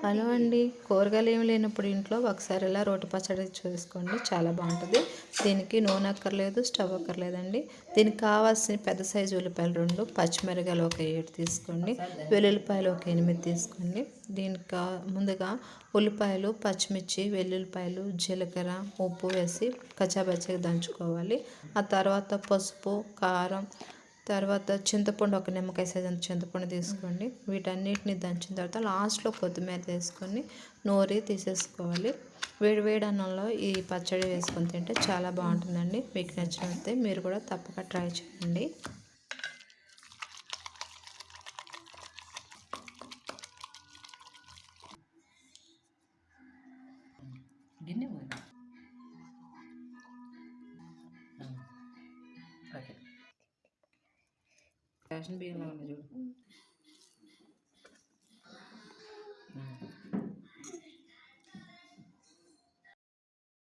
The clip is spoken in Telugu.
హలో అండి, కూరగాయలు ఏమి లేనప్పుడు ఇంట్లో ఒకసారి ఇలా రోటి పచ్చడి చూసుకోండి, చాలా బాగుంటుంది. దీనికి నూనె అక్కర్లేదు, స్టవ్ అక్కర్లేదండి. దీనికి కావాల్సిన పెద్ద సైజు ఉల్లిపాయలు 2, పచ్చిమిరకాయలు ఒక 7 తీసుకోండి, వెల్లుల్లిపాయలు ఒక 8 తీసుకోండి. దీనికి ముందుగా ఉల్లిపాయలు, పచ్చిమిర్చి, వెల్లుల్లిపాయలు, జీలకర్ర, ఉప్పు వేసి కచ్చాపచ్చిగా దంచుకోవాలి. ఆ తర్వాత పసుపు, కారం, తర్వాత చింతపండు ఒక నిమ్మకాయ సైజు అంత చింతపండు తీసుకోండి. వీటన్నిటిని దంచిన తర్వాత లాస్ట్లో కొత్తిమీర వేసుకొని నూరి తీసేసుకోవాలి. వేడి వేడి అన్నంలో ఈ పచ్చడి వేసుకొని తింటే చాలా బాగుంటుందండి. మీకు నచ్చినట్లయితే మీరు కూడా తప్పక ట్రై చేయండి. రేషన్ బియ్యంలో ఉంది చూడు.